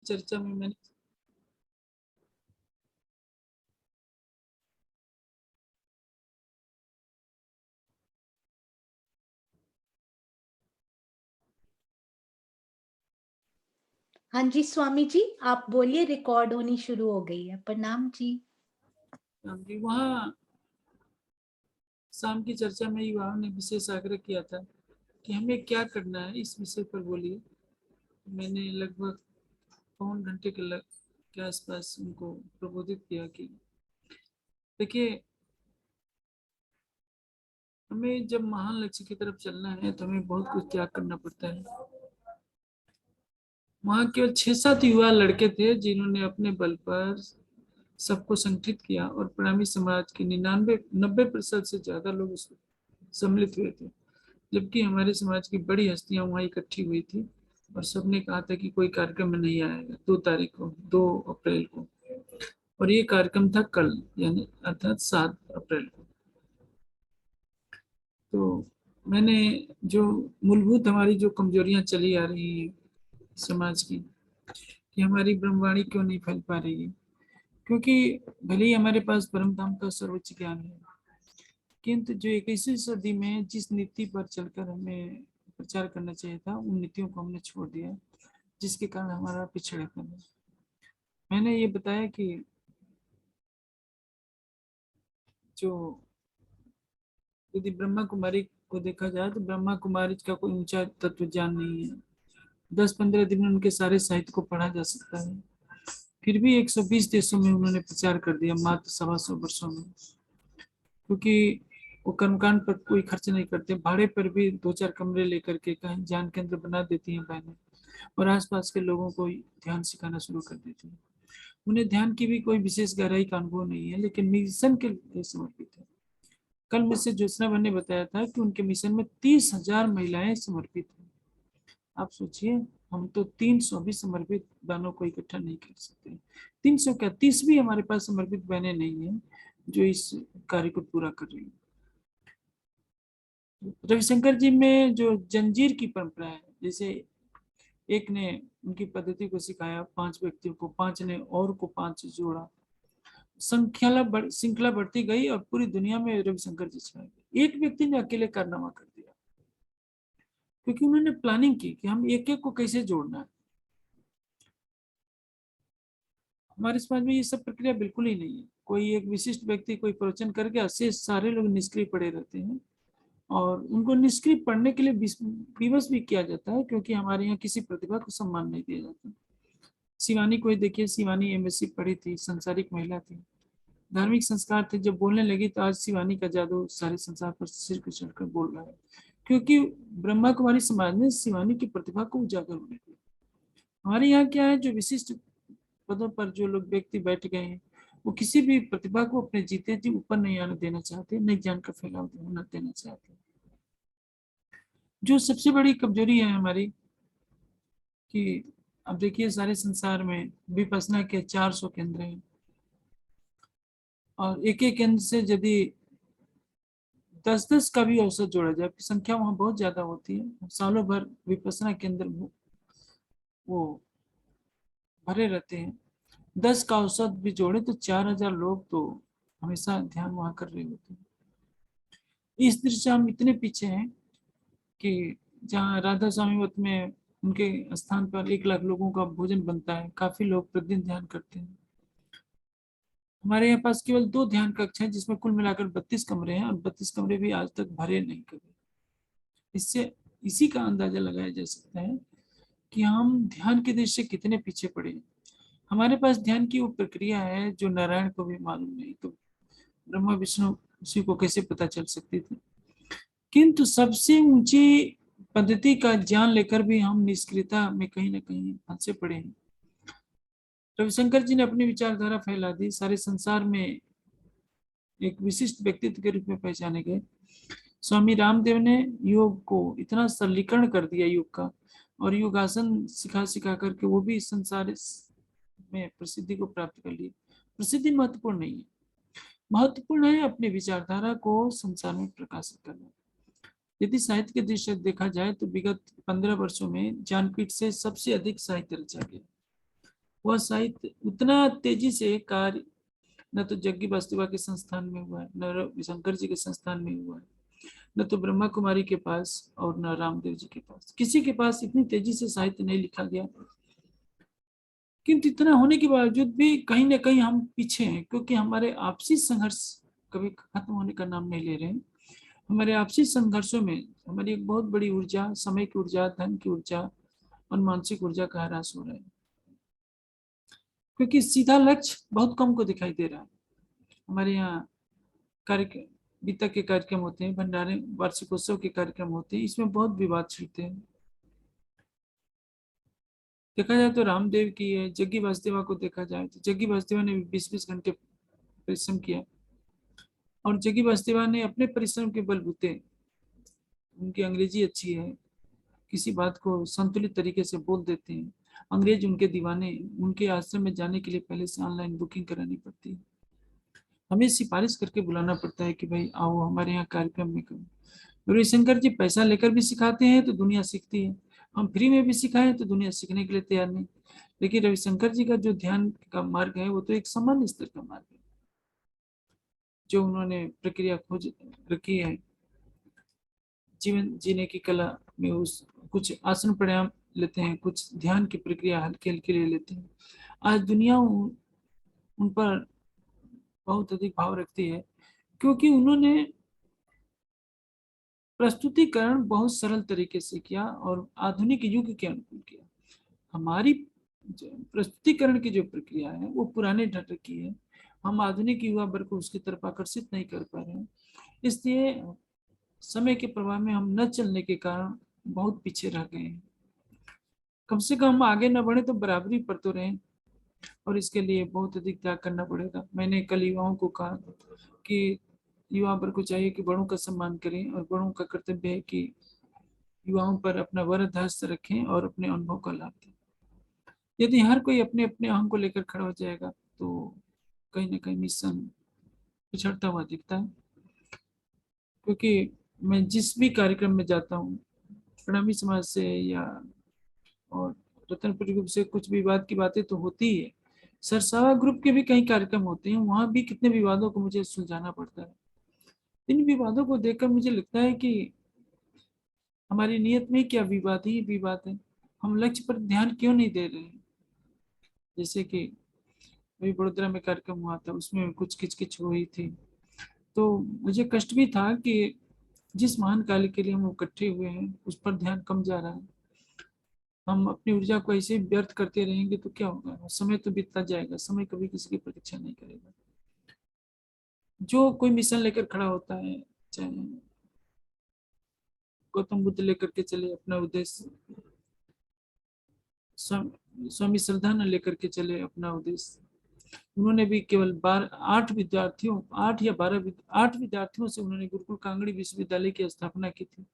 चर्चा में मैंने हाँ जी स्वामी जी, आप बोलिए, रिकॉर्ड होनी शुरू हो गई है। प्रणाम जी। वहाँ शाम की चर्चा में युवाओं ने विशेष आग्रह किया था कि हमें क्या करना है, इस विषय पर बोलिए। मैंने लगभग पौन घंटे के आसपास उनको प्रबोधित किया कि देखिए, हमें जब महान लक्ष्य की तरफ चलना है तो हमें बहुत कुछ त्याग करना पड़ता है। वहाँ केवल 6-7 युवा लड़के थे जिन्होंने अपने बल पर सबको संगठित किया और परिणामी समाज के 90% से ज्यादा लोग उसमें सम्मिलित हुए थे। जबकि हमारे समाज की बड़ी हस्तियां वहाँ इकट्ठी हुई थी और सबने कहा था कि कोई कार्यक्रम में नहीं आएगा 2 तारीख को, 2 अप्रैल को। और ये कार्यक्रम था कल, यानी अर्थात 7 अप्रैल को। तो मैंने जो मूलभूत हमारी जो कमजोरियां चली आ रही हैं समाज की, कि हमारी ब्रह्मवाणी क्यों नहीं फैल पा रही है, क्योंकि भले ही हमारे पास परम धाम का सर्वोच्च ज्ञान है, किंतु जो 21वीं सदी में जिस नीति पर चलकर हमें प्रचार करना चाहिए था, उन नीतियों को हमने छोड़ दिया, जिसके कारण हमारा पिछड़ेपन है। मैंने ये बताया कि जो यदि ब्रह्मा कुमारी को देखा जाए तो ब्रह्मा कुमारी का कोई ऊंचा तत्व ज्ञान नहीं है। 10-15 दिन में उनके सारे साहित्य को पढ़ा जा सकता है। फिर भी 120 देशों में उन्होंने प्रचार कर दिया मात्र 125 वर्षों में, क्योंकि वो कर्मकांड पर कोई खर्च नहीं करते। भाड़े पर भी 2-4 कमरे लेकर के कहीं ज्ञान केंद्र बना देती हैं बहनें, और आसपास के लोगों को ध्यान सिखाना शुरू कर देती हैं। उन्हें ध्यान की भी कोई विशेष गहराई का अनुभव नहीं है, लेकिन मिशन के लिए समर्पित है। कल मिसेज ज्योत्सना बहन ने बताया था कि उनके मिशन में 30,000 महिलाएं समर्पित हैं। आप सोचिए, हम तो 300 भी समर्पित बहनों को इकट्ठा नहीं कर सकते। 300 क्या, 30 भी हमारे पास समर्पित बहनें नहीं है जो इस कार्य को पूरा कर रही है। रविशंकर जी में जो जंजीर की परंपरा है, जैसे एक ने उनकी पद्धति को सिखाया 5 व्यक्तियों को, 5 ने और को 5 जोड़ा, श्रृंखला बढ़ती गई और पूरी दुनिया में रविशंकर जी छाए गए। एक व्यक्ति ने अकेले कारनामा कर दिया, क्योंकि उन्होंने प्लानिंग की कि हम एक एक को कैसे जोड़ना है। हमारे समाज में ये सब प्रक्रिया बिल्कुल ही नहीं है। कोई एक विशिष्ट व्यक्ति कोई प्रवचन कर गया, शेष सारे लोग निष्क्रिय पड़े रहते हैं, और उनको निष्क्रिय पढ़ने के लिए विवश भी किया जाता है, क्योंकि हमारे यहाँ किसी प्रतिभा को सम्मान नहीं दिया जाता। शिवानी को ही देखिए, शिवानी एमएससी पढ़ी थी, संसारिक महिला थी, धार्मिक संस्कार थे। जब बोलने लगी तो आज शिवानी का जादू सारे संसार पर सिर पर चढ़कर बोल रहा है, क्योंकि ब्रह्मा कुमारी समाज ने शिवानी की प्रतिभा को उजागर होने दिया। हमारे यहाँ क्या है, जो विशिष्ट पदों पर जो लोग व्यक्ति बैठ गए हैं, वो किसी भी प्रतिभा को अपने जीते जी ऊपर नहीं आने देना चाहते, नहीं ज्ञान का फैलाव होना देना चाहते। जो सबसे बड़ी कमजोरी है हमारी, कि अब देखिए सारे संसार में विपස්සना के 400 केंद्र हैं, और एक एक केंद्र से यदि 10-10 का भी औसत जोड़ा जाए, संख्या वहाँ बहुत ज्यादा होती है। सालों भर विपස්සना केंद्र वो भरे रहते हैं। 10 का औसत भी जोड़े तो 4,000 लोग तो हमेशा ध्यान वहाँ कर रहे होते हैं। इस दृष्टि से हम इतने पीछे हैं कि जहाँ राधा स्वामी व्रत में उनके स्थान पर 1 लाख लोगों का भोजन बनता है, काफी लोग प्रतिदिन ध्यान करते हैं। हमारे यहाँ पास केवल 2 ध्यान कक्ष हैं, जिसमें कुल मिलाकर 32 कमरे हैं, और 32 कमरे भी आज तक भरे नहीं कभी। इससे इसी का अंदाजा लगाया जा सकता है कि हम ध्यान के दृष्टि से कितने पीछे पड़े हैं। हमारे पास ध्यान की वो प्रक्रिया है जो नारायण को भी मालूम नहीं, तो ब्रह्मा विष्णु शिव को कैसे पता चल सकती थी। किंतु सबसे ऊंची पद्धति का ज्ञान लेकर भी हम निष्क्रियता में कहीं ना कहीं फंसे पड़े हैं। रविशंकर जी ने अपनी विचारधारा फैला दी, सारे संसार में एक विशिष्ट व्यक्तित्व के रूप में पहचाने गए। स्वामी रामदेव ने योग को इतना सरलीकरण कर दिया, योग का, और योगासन सिखा सिखा करके वो भी संसार में प्रसिद्धि को प्राप्त कर लिए। प्रसिद्धि महत्वपूर्ण नहीं है, महत्वपूर्ण है अपनी विचारधारा को संसार में प्रकाशित करना। यदि साहित्य के दृष्टि से देखा जाए तो विगत 15 वर्षों में ज्ञानपीठ से सबसे अधिक साहित्य रचा गया। वह साहित्य उतना तेजी से कार्य न तो जग्गी वासुदेवा के संस्थान में हुआ है, न रविशंकर जी के संस्थान में हुआ है, न तो ब्रह्मा कुमारी के पास और न रामदेव जी के पास। किसी के पास इतनी तेजी से साहित्य नहीं लिखा गया। किंतु इतना होने के बावजूद भी कहीं ना कहीं हम पीछे हैं, क्योंकि हमारे आपसी संघर्ष कभी खत्म होने का नाम नहीं ले रहे हैं। हमारे आपसी संघर्षों में हमारी एक बहुत बड़ी ऊर्जा, समय की ऊर्जा, धन की ऊर्जा और मानसिक ऊर्जा का ह्रास हो रहा है, क्योंकि सीधा लक्ष्य बहुत कम को दिखाई दे रहा है। हमारे यहाँ कार्यक्रम, बीतक के कार्यक्रम होते हैं, भंडारे वार्षिकोत्सव के कार्यक्रम होते हैं, इसमें बहुत विवाद छिड़ते हैं। देखा जाए तो रामदेव की है, जग्गी वासुदेवा को देखा जाए तो जग्गी वासुदेवा ने 20-20 घंटे परिश्रम किया, और जग्गी वासुदेवा ने अपने परिश्रम के बलबूते, उनकी अंग्रेजी अच्छी है, किसी बात को संतुलित तरीके से बोल देते हैं। अंग्रेज उनके दीवाने, उनके आश्रम में जाने के लिए पहले से ऑनलाइन बुकिंग करानी पड़ती है, हमें सिफारिश करके बुलाना पड़ता है कि भाई आओ हमारे यहाँ कार्यक्रम में करो। रविशंकर जी पैसा लेकर भी सिखाते हैं तो दुनिया सीखती है, हम फ्री में भी सिखाएं तो दुनिया सीखने के लिए तैयार नहीं। लेकिन रविशंकर जी का जो ध्यान का मार्ग है वो तो एक सामान्य स्तर का मार्ग है, जो उन्होंने प्रक्रिया खोज रखी है जीवन जीने की कला में। उस कुछ आसन प्राणायाम लेते हैं, कुछ ध्यान की प्रक्रिया हल्के हल्के ले लेते हैं। आज दुनिया उन पर बहुत अधिक भाव रखती है, क्योंकि उन्होंने प्रस्तुतिकरण बहुत सरल तरीके से किया और आधुनिक युग के अनुकूल किया। हमारी प्रस्तुतिकरण की जो प्रक्रिया है वो पुराने ढंग की है, हम आधुनिक युवा वर्ग को उसकी तरफ आकर्षित नहीं कर पा रहे हैं। इसलिए समय के प्रवाह में हम न चलने के कारण बहुत पीछे रह गए हैं। कम से कम हम आगे न बढ़े तो बराबरी पर तो रहें, और इसके लिए बहुत अधिक त्याग करना पड़ेगा। मैंने कल युवाओं को कहा कि युवा वर्ग को चाहिए कि बड़ों का सम्मान करें, और बड़ों का कर्तव्य है कि युवाओं पर अपना वरद हस्त रखें और अपने अनुभव का लाभ दें। यदि हर कोई अपने अपने अहम को लेकर खड़ा हो जाएगा तो कहीं ना कहीं मिशन पिछड़ता हुआ दिखता है। क्योंकि मैं जिस भी कार्यक्रम में जाता हूँ, प्रणामी समाज से या और रतनपुर ग्रुप से कुछ विवाद की बातें तो होती ही है, सरसावा ग्रुप के भी कई कार्यक्रम होते हैं, वहां भी कितने विवादों को मुझे सुलझाना पड़ता है। इन विवादों को देखकर मुझे लगता है कि हमारी नियत में क्या विवाद ही विवाद है, हम लक्ष्य पर ध्यान क्यों नहीं दे रहे हैं। जैसे कि अभी बड़ोदरा में कार्यक्रम हुआ था, उसमें कुछ किचकिच हुई थी, तो मुझे कष्ट भी था कि जिस महान कार्य के लिए हम इकट्ठे हुए हैं उस पर ध्यान कम जा रहा है। हम अपनी ऊर्जा को ऐसे ही व्यर्थ करते रहेंगे तो क्या होगा, समय तो बीतता जाएगा, समय कभी किसी की प्रतीक्षा नहीं करेगा। जो कोई मिशन लेकर खड़ा होता है, चाहे गौतम बुद्ध लेकर के चले अपना उद्देश्य, स्वामी श्रद्धा न लेकर के चले अपना उद्देश्य, उन्होंने भी केवल 8 विद्यार्थियों से उन्होंने गुरुकुल कांगड़ी विश्वविद्यालय की स्थापना की थी।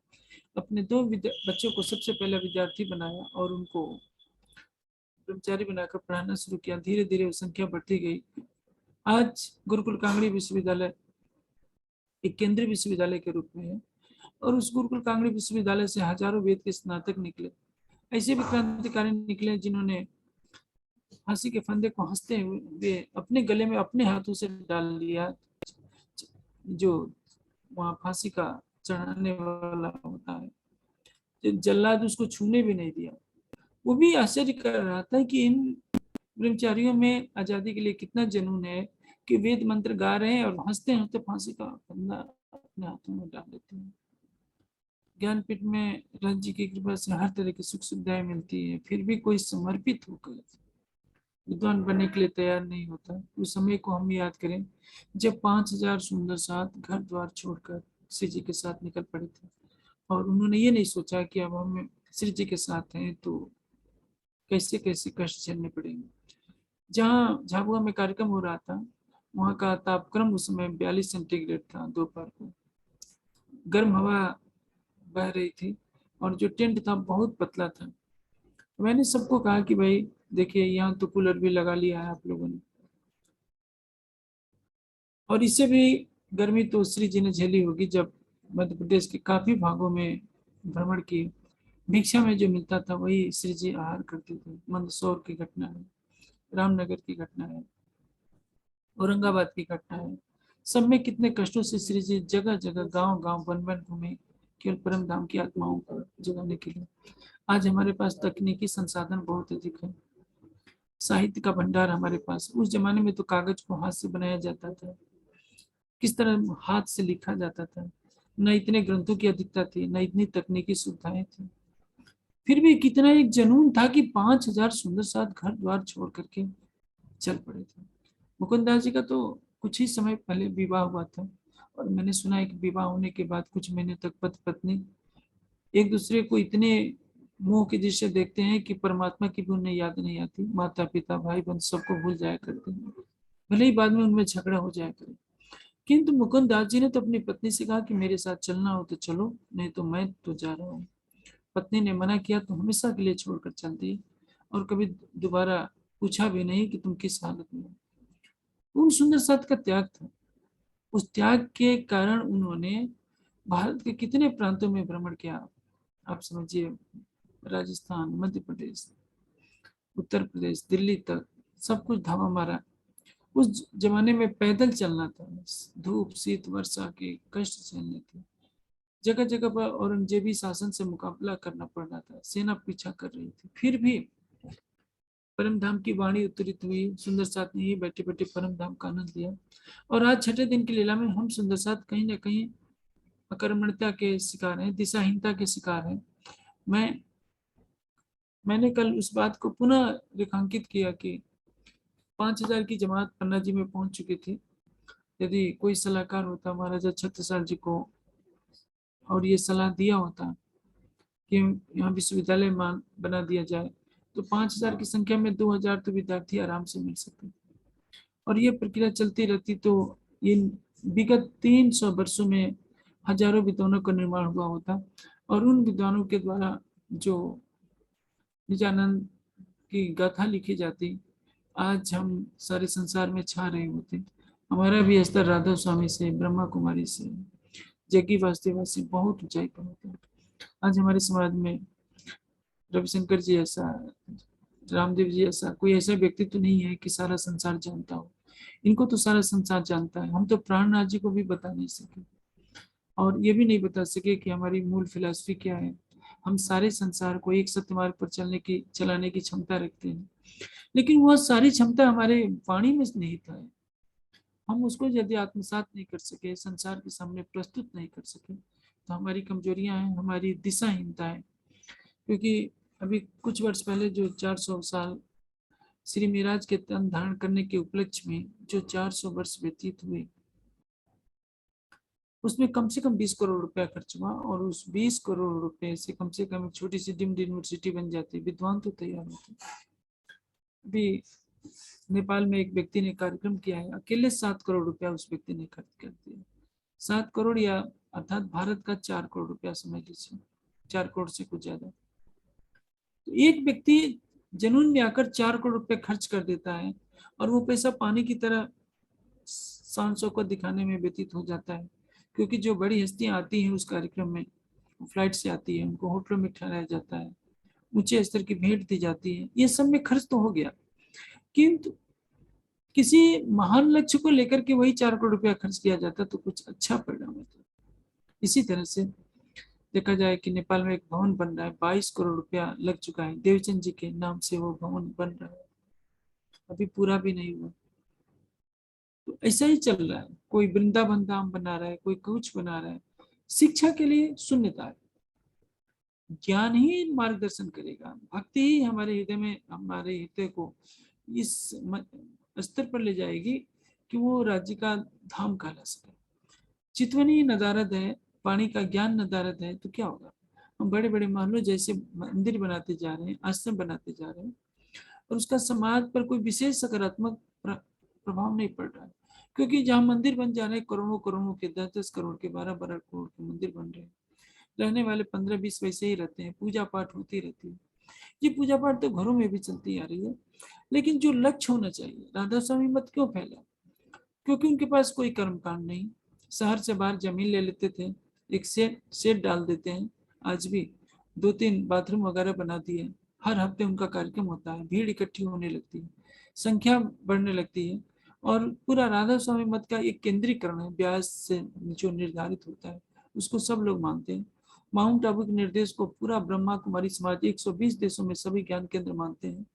अपने 2 बच्चों को सबसे पहला विद्यार्थी बनाया और उनको ब्रह्मचारी बनाकर पढ़ाना शुरू किया। धीरे धीरे वो संख्या बढ़ती गई। आज गुरुकुल कांगड़ी विश्वविद्यालय एक केंद्रीय विश्वविद्यालय के रूप में है, और उस गुरुकुल कांगड़ी विश्वविद्यालय से हजारों वेद के स्नातक निकले। ऐसे भी क्रांतिकारी निकले जिन्होंने फांसी के फंदे को हंसते हुए अपने गले में अपने हाथों से डाल लिया, जो वहां फांसी का चढ़ाने वाला होता है, जल्लाद उसको छूने भी नहीं दिया। वो भी आश्चर्य कर रहा था कि इन ब्रह्मचारियों में आजादी के लिए कितना जुनून है कि वेद मंत्र गा रहे हैं और हंसते हंसते फांसी का फंदा अपने हाथों में डाल लेते हैं। ज्ञानपीठ में रज जी की कृपा से हर तरह की सुख सुविधाएं मिलती है, फिर भी कोई समर्पित होकर विद्वान बनने के लिए तैयार नहीं होता। उस समय को हम याद करें जब 5,000 सुंदर साथ घर द्वार छोड़कर श्री जी के साथ निकल पड़े थे, और उन्होंने ये नहीं सोचा कि अब हम श्री जी के साथ हैं तो कैसे कैसे कष्ट झेलने पड़ेंगे। जहाँ झाबुआ में कार्यक्रम हो रहा था, वहाँ का तापक्रम उस समय 42 सेंटीग्रेड था दोपहर को, गर्म हवा बह रही थी, और जो टेंट था बहुत पतला था। मैंने सबको कहा कि भाई देखिए यहाँ तो कूलर भी लगा लिया है आप लोगों ने, और इससे भी गर्मी तो श्री जी ने झेली होगी जब मध्य प्रदेश के काफी भागों में भ्रमण किए। भिक्षा में जो मिलता था वही श्री जी आहार करते थे। मंदसौर की घटना है, रामनगर की घटना है, औरंगाबाद की घटना है। सब में कितने कष्टों से श्री जी जगह जगह गांव गांव वन वन घूमे, केवल परम धाम की आत्माओं को जगाने के लिए। आज हमारे पास तकनीकी संसाधन बहुत अधिक है, साहित्य का भंडार हमारे पास। उस जमाने में तो कागज को हाथ से बनाया जाता था, किस तरह हाथ से लिखा जाता था, न इतने ग्रंथों की अधिकता थी, न इतनी तकनीकी सुविधाएं थी। फिर भी कितना एक जुनून था कि 5,000 सुंदर साथ घर द्वार छोड़ करके चल पड़े थे। मुकुंददास जी का तो कुछ ही समय पहले विवाह हुआ था, और मैंने सुना है कि विवाह होने के बाद कुछ महीने तक पति पत्नी एक दूसरे को इतने मोह के दृश्य देखते हैं कि परमात्मा की भी उन्हें याद नहीं आती, माता पिता भाई बहन सबको भूल जाया करते हैं, भले ही बाद में उनमें झगड़ा हो जाया करे। किंतु मुकुंद दास जी ने तो अपनी पत्नी से कहा कि मेरे साथ चलना हो तो चलो, नहीं तो मैं तो जा रहा हूँ। पत्नी ने मना किया तो हमेशा के लिए छोड़कर चल दी, और कभी दोबारा पूछा भी नहीं कि तुम किस हालत में हो। उन सुंदर साथ का त्याग था, उस त्याग के कारण उन्होंने भारत के कितने प्रांतों में भ्रमण किया। आप समझिए, राजस्थान, मध्य प्रदेश, उत्तर प्रदेश, दिल्ली तक सब कुछ धावा मारा। उस जमाने में पैदल चलना था, धूप शीत वर्षा के कष्ट झेलने थे, जगह जगह पर औरंगजेबी शासन से मुकाबला करना पड़ रहा था, सेना पीछा कर रही थी। फिर भी परम धाम की वाणी उतरित हुई, सुंदर साथ ने ही बैठे बैठे परम धाम का आनंद लिया। और आज छठे दिन की लीला में हम सुंदर साथ कहीं ना कहीं अकर्मण्यता के शिकार हैं, दिशाहीनता के शिकार हैं। मैं मैंने कल उस बात को पुनः रेखांकित किया कि 5,000 की जमात पन्ना जी में पहुंच चुकी थी। यदि कोई सलाहकार होता महाराजा छत्रसाल जी को, और ये सलाह दिया होता कि यहाँ विश्वविद्यालय मान बना दिया जाए, तो 5,000 की संख्या में 2,000 तो विद्यार्थी आराम से मिल सकते। और ये प्रक्रिया चलती रहती तो ये विगत 300 वर्षों में हजारों विद्वानों का निर्माण हुआ होता, और उन विद्वानों के द्वारा जो निजानंद की गाथा लिखी जाती, आज हम सारे संसार में छा रहे होते। हमारा भी स्तर राधा स्वामी से, ब्रह्मा कुमारी से, जग्गी वासुदेवा से बहुत ऊंचाई पर होता है। आज हमारे समाज में रविशंकर जी ऐसा, रामदेव जी ऐसा कोई ऐसा व्यक्ति तो नहीं है कि सारा संसार जानता हो। इनको तो सारा संसार जानता है, हम तो प्राणनाथ जी को भी बता नहीं सके, और ये भी नहीं बता सके कि हमारी मूल फिलॉसफी क्या है। हम सारे संसार को एक सत्य मार्ग पर चलाने की क्षमता रखते हैं, लेकिन वह सारी क्षमता हमारे वाणी में निहित है। हम उसको यदि आत्मसात नहीं कर सके, संसार के सामने प्रस्तुत नहीं कर सके, तो हमारी कमजोरियां हैं, हमारी दिशाहीनता है। क्योंकि अभी कुछ वर्ष पहले जो 400 साल श्री मिराज के तन धारण करने के उपलक्ष्य में जो 400 वर्ष व्यतीत हुए, उसमें कम से कम 20 करोड़ रुपया खर्च हुआ, और उस 20 करोड़ रुपए से कम एक छोटी सी डिम्ड यूनिवर्सिटी बन जाती, विद्वान तो तैयार होते। अभी नेपाल में एक व्यक्ति ने कार्यक्रम किया है, अकेले 7 करोड़ रुपया उस व्यक्ति ने खर्च कर दिया। 7 करोड़, या अर्थात भारत का 4 करोड़ रुपया समझ लीजिए, 4 करोड़ से कुछ ज्यादा। तो एक व्यक्ति जनून में आकर 4 करोड़ रुपए खर्च कर देता है, और वो पैसा पानी की तरह सांसों को दिखाने में व्यतीत हो जाता है। क्योंकि जो बड़ी हस्तियां आती हैं उस कार्यक्रम में, फ्लाइट से आती है, उनको होटलों में ठहराया जाता है, ऊंचे स्तर की भेंट दी जाती है, ये सब में खर्च तो हो गया, किंतु किसी महान लक्ष्य को लेकर के वही 4 करोड़ रुपया खर्च किया जाता तो कुछ अच्छा परिणाम होता। इसी तरह से देखा जाए कि नेपाल में एक भवन बन रहा है, 22 करोड़ रुपया लग चुका है, देवचंद जी के नाम से वो भवन बन रहा है, अभी पूरा भी नहीं हुआ। तो ऐसा ही चल रहा है, कोई वृंदावन धाम बना रहा है, कोई कुछ बना रहा है। शिक्षा के लिए शून्यता है, ज्ञान ही मार्गदर्शन करेगा, भक्ति ही हमारे हृदय में, हमारे हृदय को इस स्तर पर ले जाएगी कि वो राज्य का धाम कहला सके। चितवनी नदारद है, पानी का ज्ञान नदारद है, तो क्या होगा? हम बड़े बड़े महलों जैसे मंदिर बनाते जा रहे हैं, आश्रम बनाते जा रहे हैं, और उसका समाज पर कोई विशेष सकारात्मक प्रभाव नहीं पड़ रहा है। क्योंकि जहाँ मंदिर बन जा रहे हैं, करोड़ों करोड़ों के, 10-10 करोड़ के, 12-12 करोड़ के मंदिर बन रहे हैं, रहने वाले 15-20 वैसे ही रहते हैं, पूजा पाठ होती रहती है। ये पूजा पाठ तो घरों में भी चलती आ रही है, लेकिन जो लक्ष्य होना चाहिए, राधा स्वामी मत क्यों फैला? क्योंकि उनके पास कोई कर्मकांड नहीं, शहर से बाहर जमीन ले लेते थे, एक शेड डाल देते हैं, आज भी 2-3 बाथरूम वगैरह बना दिए, हर हफ्ते उनका कार्यक्रम होता है, भीड़ इकट्ठी होने लगती है, संख्या बढ़ने लगती है और पूरा राधा स्वामी मत का एक केंद्रीकरण है, ब्यास से जो निर्धारित होता है उसको सब लोग मानते हैं। माउंट आबू के निर्देश को पूरा ब्रह्मा कुमारी समाज 120 देशों में सभी ज्ञान केंद्र मानते हैं।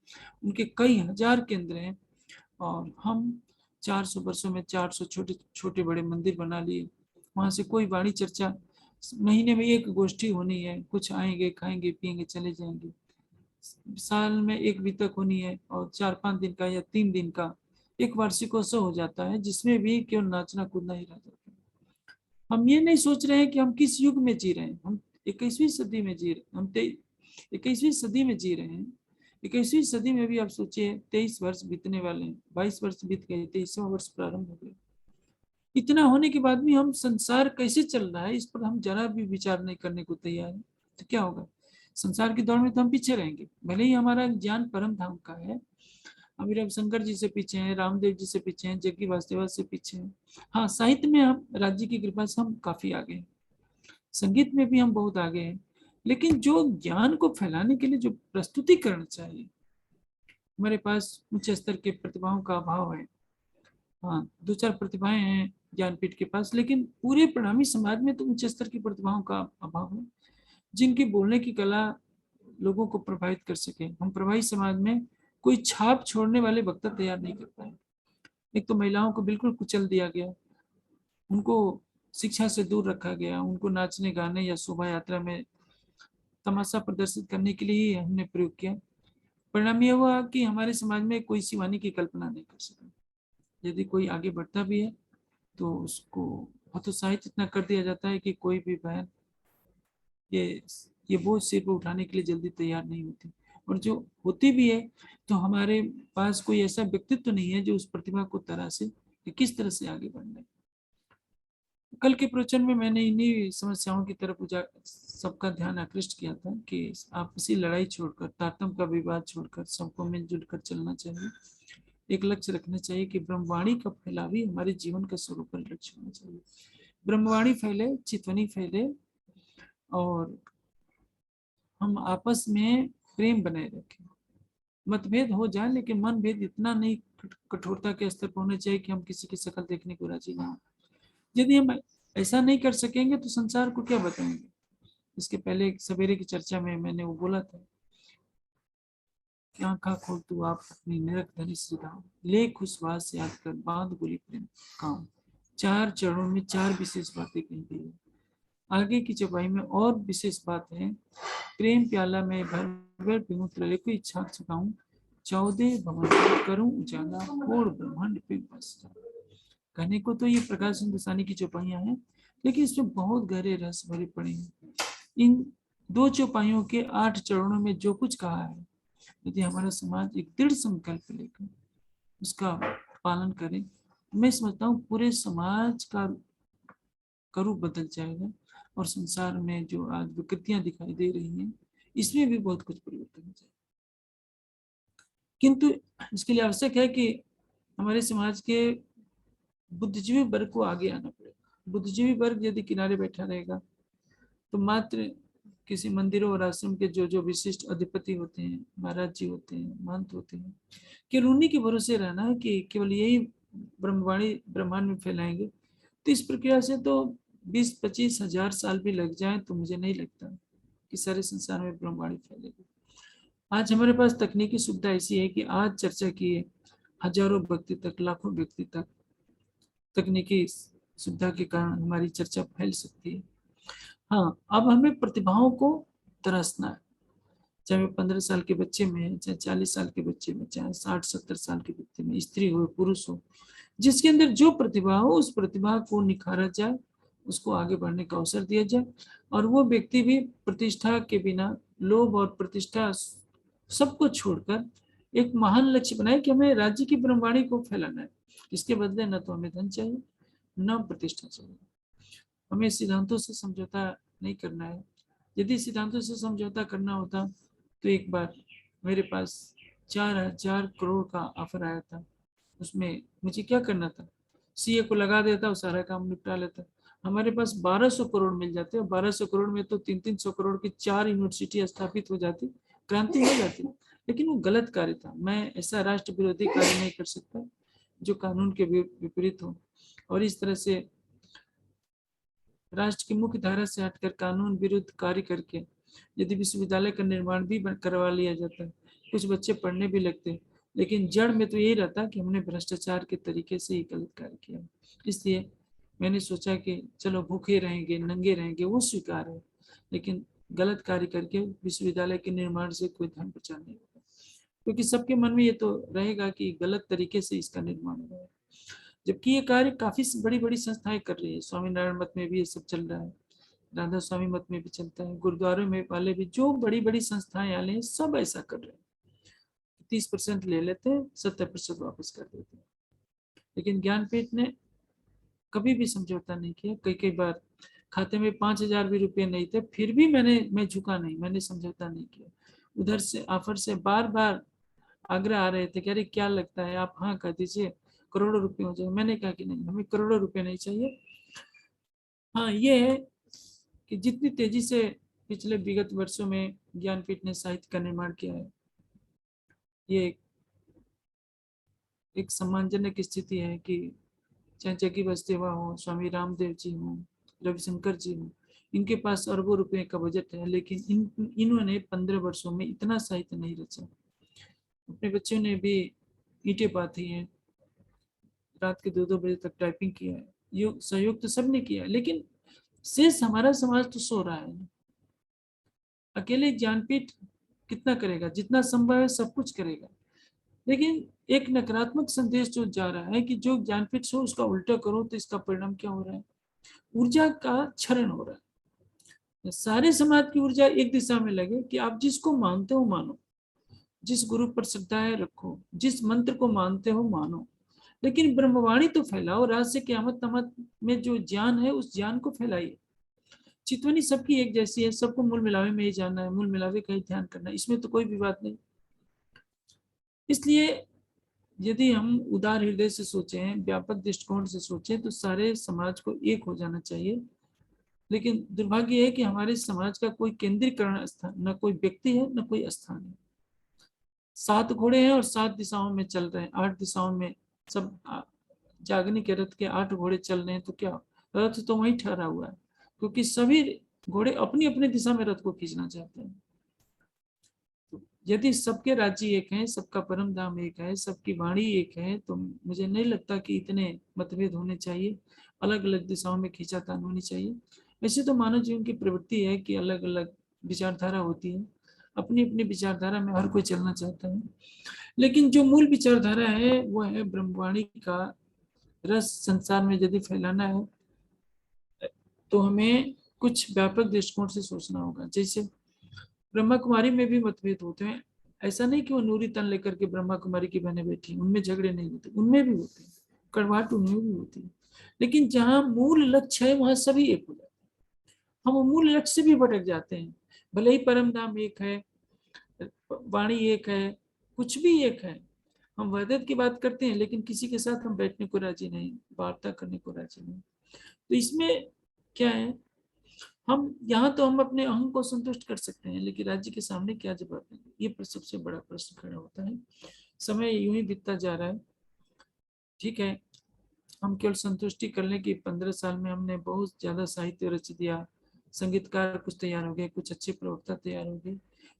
उनके कई हजार केंद्र हैं और हम 400 वर्षों में 400 छोटे छोटे बड़े मंदिर बना लिए। वहां से कोई वाणी चर्चा, महीने में एक गोष्ठी होनी है, कुछ आएंगे खाएंगे पिएंगे चले जाएंगे। साल में एक वितक होनी है और 4-5 दिन का या 3 दिन का एक वार्षिकोत्सव हो जाता है, जिसमें भी केवल नाचना कूदना ही रह जाता है। हम ये नहीं सोच रहे हैं कि हम किस युग में जी रहे हैं। हम 21वीं सदी में जी रहे, हम 21वीं सदी में जी रहे हैं। 21वीं सदी में भी आप सोचिए 23 वर्ष बीतने वाले हैं, 22 वर्ष बीत गए, 23वां वर्ष प्रारंभ हो गया। इतना होने के बाद भी हम संसार कैसे चल रहा है इस पर हम जरा भी विचार नहीं करने को तैयार है, तो क्या होगा? संसार की दौड़ में तो हम पीछे रहेंगे। भले ही हमारा ज्ञान परम धाम का है, हम रविशंकर जी से पीछे हैं, रामदेव जी से पीछे हैं, जग्गी वासुदेव से पीछे हैं। हाँ, साहित्य में हम राज्य की कृपा से हम काफी आगे हैं, संगीत में भी हम बहुत आगे हैं, लेकिन जो ज्ञान को फैलाने के लिए जो प्रस्तुतिकरण चाहिए, हमारे पास उच्च स्तर के प्रतिभाओं का अभाव है। हाँ, 2-4 प्रतिभाएं हैं ज्ञानपीठ के पास, लेकिन पूरे प्रणामी समाज में तो उच्च स्तर की प्रतिभाओं का अभाव है जिनकी बोलने की कला लोगों को प्रभावित कर सके। हम प्रभावी समाज में कोई छाप छोड़ने वाले वक्ता तैयार नहीं कर पाए। एक तो महिलाओं को बिल्कुल कुचल दिया गया, उनको शिक्षा से दूर रखा गया, उनको नाचने गाने या शोभा यात्रा में तमाशा प्रदर्शित करने के लिए ही हमने प्रयोग किया। परिणाम यह हुआ कि हमारे समाज में कोई शिवानी की कल्पना नहीं कर सका। यदि कोई आगे बढ़ता भी है तो उसको हतोत्साहित इतना कर दिया जाता है कि कोई भी बहन ये ये बोझ सिर पर उठाने के लिए जल्दी तैयार नहीं होती। और जो होती भी है तो हमारे पास कोई ऐसा व्यक्तित्व नहीं है जो उस प्रतिभा को तराशे कि किस तरह से आगे बढ़ना है। कल के प्रवचन में मैंने इन्हीं समस्याओं की तरफ सबका ध्यान आकृष्ट किया था कि आपसी लड़ाई छोड़कर, तारतम्य का विवाद छोड़कर सबको मिलजुल कर चलना चाहिए। एक लक्ष्य रखना चाहिए कि ब्रह्मवाणी का फैलाव ही हमारे जीवन का स्वरूप लक्ष्य होना चाहिए। ब्रह्मवाणी फैले, चितवनी फैले और हम आपस में प्रेम बनाए रखें। मतभेद हो जाए लेकिन मन भेद इतना नहीं कठोरता के स्तर पर होना चाहिए कि हम किसी की शक्ल देखने को राजी ना हो। यदि हम ऐसा नहीं कर सकेंगे तो संसार को क्या बताएंगे? इसके पहले सवेरे की चर्चा में मैंने वो बोला था कि आंखा खोल तू आप अपनी निरख धनी श्रीधाम, ले खुशवास याद कर बांध बोली प्रेम काम। 4 चरणों में 4 विशेष बातें कही गई है। आगे की चौपाई में और विशेष बात है, प्रेम प्याला में भर भर पीऊं त्रले को इच्छा चुकाऊं, 14 भवन करूं उजाला पूर्ण ब्रह्मांड पे बस जाऊं। कहने को तो ये प्रकाश हिंदुस्तानी की चौपाइयां हैं, लेकिन इसमें बहुत गहरे रहस्य भरे पड़े हैं। इन 2 चौपाइयों के 8 चरणों में जो कुछ कहा है, यदि हमारा समाज एक दृढ़ संकल्प लेकर उसका पालन करे, मैं समझता हूँ पूरे समाज का करूप बदल जाएगा और संसार में जो आज विकृतियां दिखाई दे रही हैं इसमें भी बहुत कुछ परिवर्तन हो जाएगा। किंतु इसके लिए आवश्यक है कि हमारे समाज के बुद्धिजीवी वर्ग को आगे आना पड़ेगा। बुद्धिजीवी वर्ग यदि किनारे बैठा रहेगा तो मात्र किसी मंदिरों और आश्रम के जो जो विशिष्ट अधिपति होते हैं, महाराज जी होते हैं, महंत होते हैं, केवल उन्हीं के भरोसे रहना है कि केवल यही ब्रह्मवाणी ब्रह्मांड में फैलाएंगे, तो इस प्रक्रिया से तो 20-25 हजार साल भी लग जाए तो मुझे नहीं लगता कि सारे संसार में ब्रह्मवाणी फैलेगी। आज हमारे पास तकनीकी सुविधा ऐसी है कि आज चर्चा किए हजारों व्यक्ति तक, लाखों व्यक्ति तक तकनीकी सुविधा के कारण हमारी चर्चा फैल सकती है। हाँ, अब हमें प्रतिभाओं को तराशना है, चाहे 15 साल के बच्चे में है, चाहे 40 साल के बच्चे में, चाहे 60-70 साल के बच्चे में, स्त्री हो पुरुष हो, जिसके अंदर जो प्रतिभा हो उस प्रतिभा को निखारा जाए, उसको आगे बढ़ने का अवसर दिया जाए और वो व्यक्ति भी प्रतिष्ठा के बिना, लोभ और प्रतिष्ठा सबको छोड़कर एक महान लक्ष्य बनाए कि हमें राज्य की ब्रह्मवाणी को फैलाना है। इसके बदले न तो हमें धन चाहिए न प्रतिष्ठा चाहिए। हमें सिद्धांतों से समझौता नहीं करना है। यदि सिद्धांतों से समझौता करना होता तो एक बार मेरे पास 4,000 करोड़ का ऑफर आया था, उसमें मुझे क्या करना था, सीए को लगा देता और सारा काम निपटा लेता। हमारे पास 1200 करोड़ मिल जाते और 1200 करोड़ में तो 300-300 करोड़ की 4 यूनिवर्सिटी स्थापित हो जाती क्रांति हो जाती, लेकिन वो गलत कार्य था। मैं ऐसा राष्ट्र विरोधी कार्य नहीं कर सकता जो कानून के विपरीत हो, और इस तरह से राष्ट्र की मुख्य धारा से हटकर कानून विरुद्ध कार्य करके यदि विश्वविद्यालय का निर्माण भी करवा लिया जाता, कुछ बच्चे पढ़ने भी लगते, लेकिन जड़ में तो यही रहता कि हमने भ्रष्टाचार के तरीके से ही गलत कार्य किया। इसलिए मैंने सोचा कि चलो भूखे रहेंगे, नंगे रहेंगे, वो स्वीकार है, लेकिन गलत कार्य करके विश्वविद्यालय के निर्माण से कोई धन बचा नहीं होगा, क्योंकि सबके मन में ये तो रहेगा कि गलत तरीके से इसका निर्माण हो रहा है। जबकि ये कार्य काफी बड़ी बड़ी संस्थाएं कर रही है। स्वामीनारायण मत में भी ये सब चल रहा है, राधा स्वामी मत में भी चलता है, गुरुद्वारों में वाले भी जो बड़ी बड़ी संस्थाएं वाले हैं सब ऐसा कर रहे हैं। 30% ले लेते हैं, 70% वापस कर देते हैं। लेकिन ज्ञानपीठ ने कभी भी समझौता नहीं किया। कई कई बार खाते में 5,000 भी रुपये नहीं थे, फिर भी मैं झुका नहीं, मैंने समझौता नहीं किया। उधर से ऑफर से बार बार आग्रह आ रहे थे कि अरे क्या लगता है, आप हाँ कर दीजिए, करोड़ों रुपए हो जाए। मैंने कहा कि नहीं, हमें करोड़ों रुपए नहीं चाहिए। हाँ ये है कि जितनी तेजी से पिछले विगत वर्षों में ज्ञानपीठ ने साहित्य का निर्माण किया है, ये एक सम्मानजनक स्थिति है कि चाहे जग्गी वसुदेवा हो, स्वामी रामदेव जी हो, रविशंकर जी हो, इनके पास अरबों रुपए का बजट है, लेकिन इन्होंने 15 वर्षों में इतना साहित्य नहीं रचा। अपने बच्चों ने भी ईंटें पाथी हैं, रात के 2-2 बजे तक टाइपिंग किया है, योग सहयोग तो सबने किया है, लेकिन शेष हमारा समाज तो सो रहा है। अकेले ज्ञानपीठ कितना करेगा, जितना संभव है सब कुछ करेगा, लेकिन एक नकारात्मक संदेश जो जा रहा है कि जो ज्ञानपीठ से उसका उल्टा करो, तो इसका परिणाम क्या हो रहा है, ऊर्जा का क्षरण हो रहा है। सारे समाज की ऊर्जा एक दिशा में लगे कि आप जिसको मानते हो मानो, जिस गुरु पर श्रद्धाएं रखो, जिस मंत्र को मानते हो मानो, लेकिन ब्रह्मवाणी तो फैलाओ। रात से क़यामत तमत में जो ज्ञान है उस ज्ञान को फैलाइए। चितवनी सबकी एक जैसी है, सबको मूल मिलावे में ही जानना है, मूल मिलावे का ही ध्यान करना है, इसमें तो कोई विवाद नहीं। इसलिए यदि हम उदार हृदय से सोचें, व्यापक दृष्टिकोण से सोचें, तो सारे समाज को एक हो जाना चाहिए। लेकिन दुर्भाग्य है कि हमारे समाज का कोई केंद्रीकरण स्थान, न कोई व्यक्ति है न कोई स्थान है। 7 घोड़े हैं और 7 दिशाओं में चल रहे हैं, 8 दिशाओं में सब जागने के रथ के 8 घोड़े चल रहे हैं, तो क्या रथ तो वहीं ठहरा हुआ है, क्योंकि सभी घोड़े अपनी अपनी दिशा में रथ को खींचना चाहते हैं। यदि सबके राज्य एक हैं, सबका परम धाम एक है, सबकी वाणी एक है, तो मुझे नहीं लगता कि इतने मतभेद होने चाहिए, अलग अलग दिशाओं में खींचातान होनी चाहिए। वैसे तो मानव जीवन की प्रवृत्ति है कि अलग अलग विचारधारा होती है, अपनी अपनी विचारधारा में हर कोई चलना चाहता है, लेकिन जो मूल विचारधारा है वो है ब्रह्मवाणी का रस संसार में यदि फैलाना है, तो हमें कुछ व्यापक दृष्टिकोण से सोचना होगा। जैसे ब्रह्मा कुमारी में भी मतभेद होते हैं, ऐसा नहीं कि वो नूरी तन लेकर के ब्रह्मा कुमारी की बहनें बैठी, उनमें झगड़े नहीं होते, उनमें भी होते हैं, कड़वाहट उनमें भी होती है, लेकिन जहाँ मूल लक्ष्य है वहां सभी एक हो जाते हैं। हम मूल लक्ष्य से भी भटक जाते हैं, भले ही परम धाम एक है, वाणी एक है, कुछ भी एक है, हम वहदत की बात करते हैं, लेकिन किसी के साथ हम बैठने को राजी नहीं, वार्ता करने को राजी नहीं। तो इसमें क्या है, हम यहाँ तो हम अपने अहम को संतुष्ट कर सकते हैं, लेकिन राज्य के सामने क्या जवाब देंगे, ये सबसे बड़ा प्रश्न खड़ा होता है। समय यूं ही बीतता जा रहा है, ठीक है, हम केवल संतुष्टि कर लें कि 15 साल में हमने बहुत ज्यादा साहित्य रच दिया, संगीतकार कुछ तैयार हो गए, कुछ अच्छे प्रवक्ता तैयार हो गए,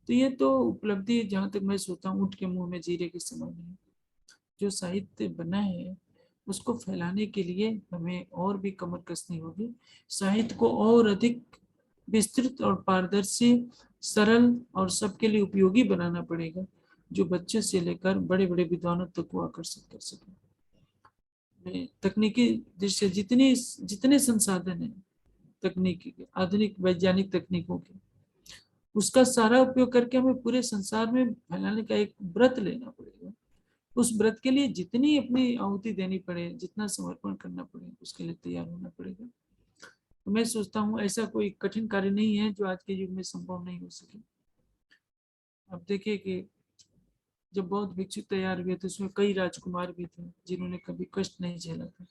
तो ये तो उपलब्धि जहाँ तक मैं सोचता हूँ ऊँट के मुंह में जीरे के समान है। जो साहित्य बना है उसको फैलाने के लिए हमें और भी कमर कसनी होगी, साहित्य को और अधिक विस्तृत और पारदर्शी, सरल और सबके लिए उपयोगी बनाना पड़ेगा, जो बच्चे से लेकर बड़े बड़े विद्वानों तक को आकर्षित कर सके। तकनीकी दृष्टि जितने संसाधन हैं तकनीकी के, आधुनिक वैज्ञानिक तकनीकों के, उसका सारा उपयोग करके हमें पूरे संसार में फैलाने का एक व्रत लेना पड़ेगा। उस व्रत के लिए जितनी अपनी आहुति देनी पड़े, जितना समर्पण करना पड़े, उसके लिए तैयार होना पड़ेगा। तो मैं सोचता हूँ ऐसा कोई कठिन कार्य नहीं है जो आज के युग में संभव नहीं हो सके। अब देखिए कि जब बौद्ध भिक्षु तैयार हुए तो उसमें कई राजकुमार भी थे जिन्होंने कभी कष्ट नहीं झेला था,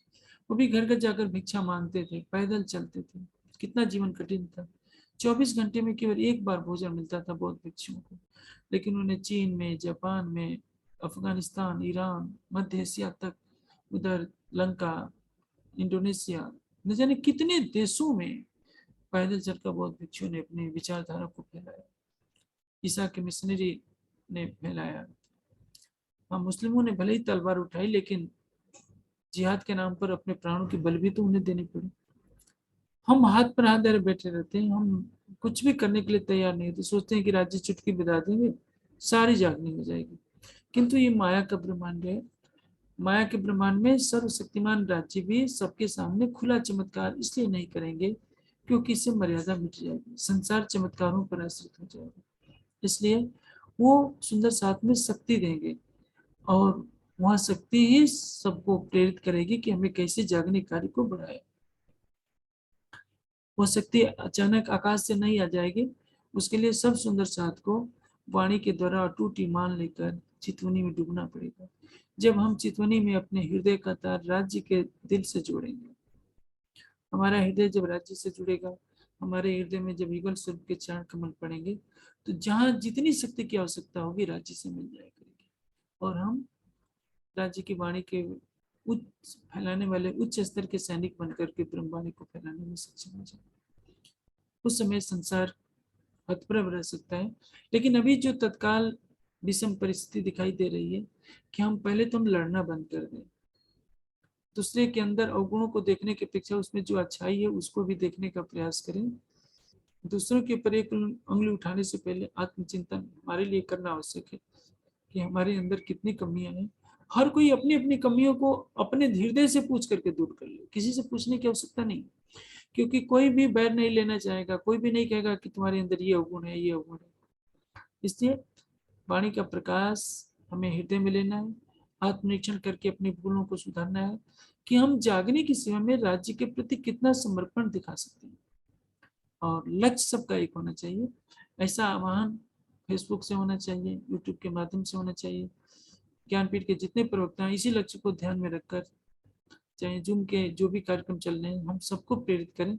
वो भी घर घर जाकर भिक्षा मांगते थे, पैदल चलते थे, कितना जीवन कठिन था, 24 घंटे में केवल एक बार भोजन मिलता था बौद्ध भिक्षुओं को, लेकिन उन्हें चीन में, जापान में, अफगानिस्तान, ईरान, मध्य एशिया तक, उधर लंका, इंडोनेशिया, न जाने कितने देशों में पैदल चलकर बौद्ध भिक्षुओं ने अपनी विचारधारा को फैलाया। ईसा के मिशनरी ने फैलाया। हाँ, मुस्लिमों ने भले ही तलवार उठाई, लेकिन जिहाद के नाम पर अपने प्राणों की बलि भी तो उन्हें देनी पड़ी। हम हाथ पर हाथ धरे बैठे रहते हैं, हम कुछ भी करने के लिए तैयार नहीं होते, सोचते हैं कि राज्य चुटकी बजा देंगे, सारी जागनी हो जाएगी। किंतु ये माया का ब्रह्मांड है। माया के ब्रह्मांड में सर्वशक्तिमान राज्य भी सबके सामने खुला चमत्कार इसलिए नहीं करेंगे क्योंकि इससे मर्यादा मिट जाएगी, संसार चमत्कारों पर आश्रित हो जाएगा। इसलिए वो सुंदर साथ में शक्ति देंगे, और वह शक्ति ही सबको प्रेरित करेगी कि हमें कैसे जागने कार्य को बढ़ाए। वो शक्ति अचानक आकाश से नहीं आ जाएगी, उसके लिए सब सुंदर साथ को वाणी के द्वारा अटूट ईमान लेकर चितवनी में डूबना पड़ेगा। जब हम चितवनी में अपने हृदय का तार राज्य के दिल से जोड़ेंगे, हमारा हृदय जब राज्य से जुड़ेगा, हमारे हृदय में जब युगल स्वरूप के चरण कमल पड़ेंगे, तो जहाँ जितनी शक्ति की आवश्यकता होगी राज्य से मिल जाया करेगी, और हम राज्य की वाणी के उच्च फैलाने वाले उच्च स्तर के सैनिक बनकर के ब्रह्मवाणी को फैलाने में सक्षम हो जाए। उस समय संसार हतप्रभ रह सकता है। लेकिन अभी जो तत्काल विषम परिस्थिति दिखाई दे रही है कि हम पहले तो हम लड़ना बंद कर दें, दूसरे के अंदर अवगुणों को देखने की अपेक्षा उसमें जो अच्छाई है उसको भी देखने का प्रयास करें। दूसरों के ऊपर एक उंगली उठाने से पहले आत्मचिंतन हमारे लिए करना आवश्यक है कि हमारे अंदर कितनी कमियां हैं। हर कोई अपनी अपनी कमियों को अपने हृदय से पूछ करके दूर कर ले, किसी से पूछने की आवश्यकता नहीं, क्योंकि कोई भी बैर नहीं लेना चाहेगा, कोई भी नहीं कहेगा कि तुम्हारे अंदर ये अवगुण है, ये अवगुण है। इसलिए वाणी का प्रकाश हमें हृदय में लेना है, आत्मनिरीक्षण करके अपनी भूलों को सुधारना है कि हम जागने की सेवा में राज्य के प्रति कितना समर्पण दिखा सकते हैं। और लक्ष्य सबका एक होना चाहिए। ऐसा आह्वान फेसबुक से होना चाहिए, यूट्यूब के माध्यम से होना चाहिए। ज्ञानपीठ के जितने प्रवक्ता हैं इसी लक्ष्य को ध्यान में रखकर, चाहे जूम के जो भी कार्यक्रम चल रहे हैं, हम सबको प्रेरित करें,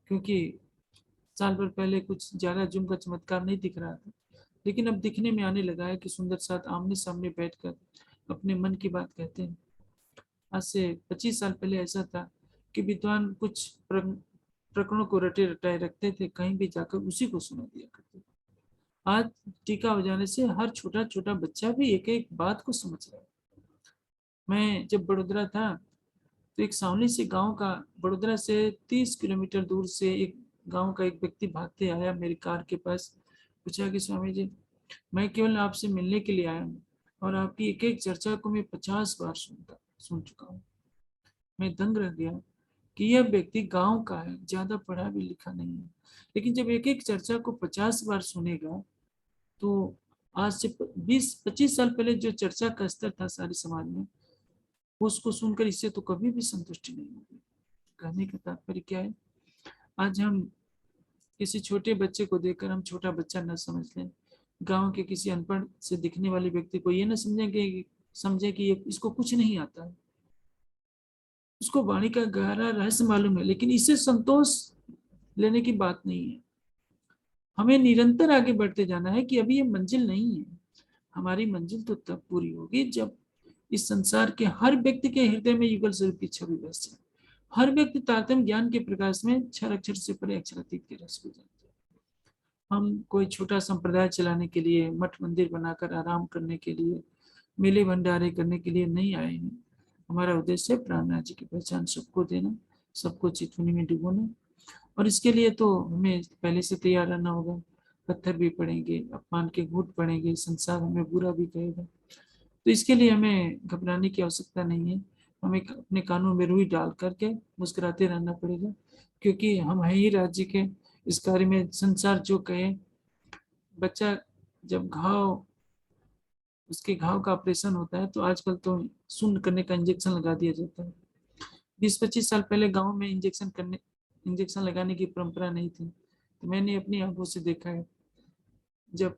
क्योंकि साल भर पहले कुछ ज्यादा जूम का चमत्कार नहीं दिख रहा था, लेकिन अब दिखने में आने लगा है कि सुंदर साथ आमने सामने बैठकर अपने मन की बात कहते हैं। आज से 25 साल पहले ऐसा था कि विद्वान कुछ प्रकरणों को रटे रटाए रखते थे, कहीं भी जाकर उसी को सुना दिया करते थे। आज टीका हो जाने से हर छोटा छोटा बच्चा भी एक एक बात को समझ रहा है। मैं जब बड़ोदरा था तो एक सावली से गांव का, बड़ोदरा से 30 किलोमीटर दूर से एक गांव का एक व्यक्ति भागते आया मेरी कार के पास, पूछा कि स्वामी जी, मैं केवल आपसे मिलने के लिए आया हूँ और आपकी एक एक चर्चा को मैं 50 बार सुन चुका हूँ। मैं दंग रह गया कि यह व्यक्ति गांव का है, ज्यादा पढ़ा भी लिखा नहीं है, लेकिन जब एक एक चर्चा को 50 बार सुनेगा तो आज से 20-25 साल पहले जो चर्चा का स्तर था सारे समाज में, उसको सुनकर इससे तो कभी भी संतुष्टि नहीं होगी। कहने का तात्पर्य क्या है, आज हम किसी छोटे बच्चे को देखकर हम छोटा बच्चा न समझ लें, गांव के किसी अनपढ़ से दिखने वाले व्यक्ति को ये न समझे कि ये इसको कुछ नहीं आता है, उसको वाणी का गहरा रहस्य मालूम है, लेकिन इससे संतोष लेने की बात नहीं है। हमें निरंतर आगे बढ़ते जाना है कि अभी ये मंजिल नहीं है। हमारी मंजिल तो तब पूरी होगी जब इस संसार के हर व्यक्ति के हृदय में युगल स्वरूप की छवि बस जाए, हर व्यक्ति तारतम्य ज्ञान के प्रकाश में क्षर अक्षर से परे अक्षरातीत के रस को जानते हैं। हम कोई छोटा संप्रदाय चलाने के लिए, मठ मंदिर बनाकर आराम करने के लिए, मेले भंडारे करने के लिए नहीं आए हैं। हमारा उद्देश्य है प्राण राज्य की पहचान सबको देना, सबको चितवनी में डुबोना, और इसके लिए तो हमें पहले से तैयार रहना होगा। पत्थर भी पड़ेंगे, अपमान के घूंट पड़ेंगे, संसार हमें बुरा भी कहेगा, तो इसके लिए हमें घबराने की आवश्यकता नहीं है। हमें अपने कानों में रुई डाल करके मुस्कुराते रहना पड़ेगा, क्योंकि हम है ही राज्य के। इस कार्य में संसार जो कहे, बच्चा जब उसके घाव का ऑपरेशन होता है तो आजकल तो सुन्न करने का इंजेक्शन लगा दिया जाता है। 20-25 साल पहले गांव में इंजेक्शन लगाने की परंपरा नहीं थी, तो मैंने अपनी आंखों से देखा है, जब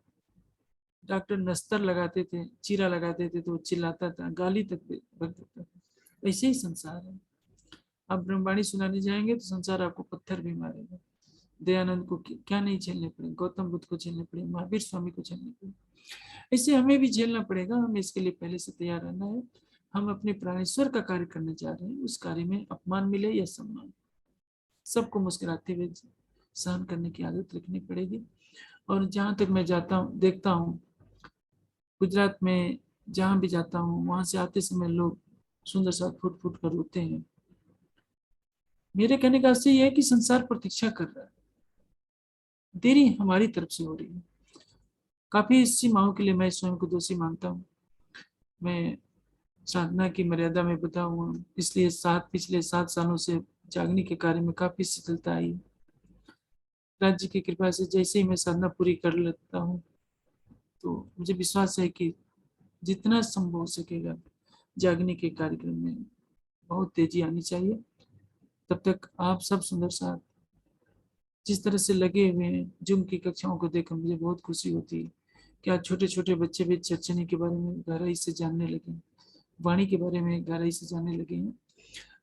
डॉक्टर नस्तर लगाते थे, चीरा लगाते थे, तो वो चिल्लाता था, गाली तक बक देता था। ऐसे ही संसार है। आप ब्रह्मवाणी सुनाने जाएंगे तो संसार आपको पत्थर भी मारेगा, दयानंद को क्या नहीं झेलने पड़े, गौतम बुद्ध को झेलने पड़े, महावीर स्वामी को झेलने पड़े, इससे हमें भी झेलना पड़ेगा। हमें इसके लिए पहले से तैयार रहना है। हम अपने प्राणेश्वर का कार्य करने जा रहे हैं, उस कार्य में अपमान मिले या सम्मान, सबको मुस्कुराते हुए सहन करने की आदत रखनी पड़ेगी। और जहां तक मैं जाता हूँ, देखता हूँ गुजरात में जहां भी जाता हूँ, वहां से आते समय लोग सुंदर साथ फुट फुट कर रोते हैं। मेरे कहने का अर्थ ये है कि संसार प्रतीक्षा कर रहा है, देरी हमारी तरफ से हो रही है। काफी सीमाओं के लिए मैं स्वयं को दोषी मानता हूँ। मैं साधना की मर्यादा में बता हुआ हूँ, इसलिए पिछले 7 सालों से जागने के कार्य में काफी शिथिलता आई। राज्य की कृपा से जैसे ही मैं साधना पूरी कर लेता हूँ, तो मुझे विश्वास है कि जितना संभव हो सकेगा जागने के कार्यक्रम में बहुत तेजी आनी चाहिए। तब तक आप सब सुंदर साथ जिस तरह से लगे हुए हैं, जूम की कक्षाओं को देखकर मुझे बहुत खुशी होती है कि आज छोटे छोटे बच्चे भी चर्चनी के बारे में गहराई से जानने लगे, वाणी के बारे में गहराई से जानने लगे हैं।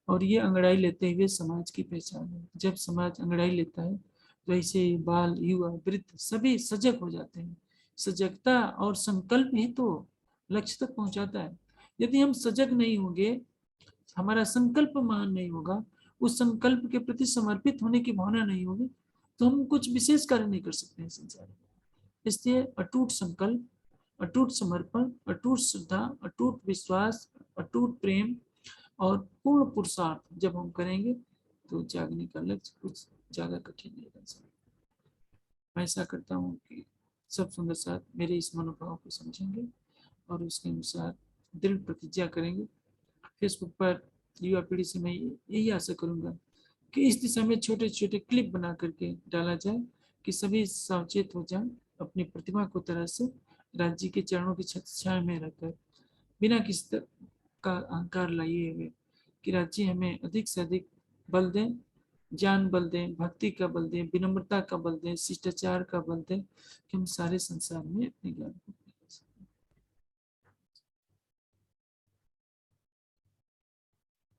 और ये अंगड़ाई लेते हुए समाज की पहचान है। जब समाज अंगड़ाई लेता है तो ऐसे बाल, युवा, वृद्ध सभी सजग हो जाते हैं। सजगता और संकल्प ही तो लक्ष्य तक पहुंचाता है। यदि हम सजग नहीं होंगे, हमारा संकल्प महान नहीं होगा, उस संकल्प के प्रति समर्पित होने की भावना नहीं होगी, तो हम कुछ विशेष कार्य नहीं कर सकते हैं संसार में। इसलिए अटूट संकल्प, अटूट समर्पण, अटूट श्रद्धा, अटूट विश्वास, अटूट प्रेम और पूर्ण पुरुषार्थ जब हम करेंगे तो जागने का लक्ष्य कुछ ज्यादा कठिन नहीं बन सकता। मैं ऐसा करता हूँ कि सब सुंदर साथ मेरे इस मनोभाव को समझेंगे और उसके अनुसार दृढ़ प्रतिज्ञा करेंगे। फेसबुक पर युवा पीढ़ी से मैं यही आशा करूंगा कि इस दिशा में छोटे छोटे क्लिप बना करके डाला जाए कि सभी सावचेत हो जाएं, अपनी प्रतिभा को तरह से राज्य के चरणों की छाया में रहकर बिना किसी तरह का अहंकार लाए हुए कि राज्य हमें अधिक से अधिक बल दें, ज्ञान बल दें, भक्ति का बल दें, विनम्रता का बल दें, शिष्टाचार का बल दें कि हम सारे संसार में अपने ज्ञान को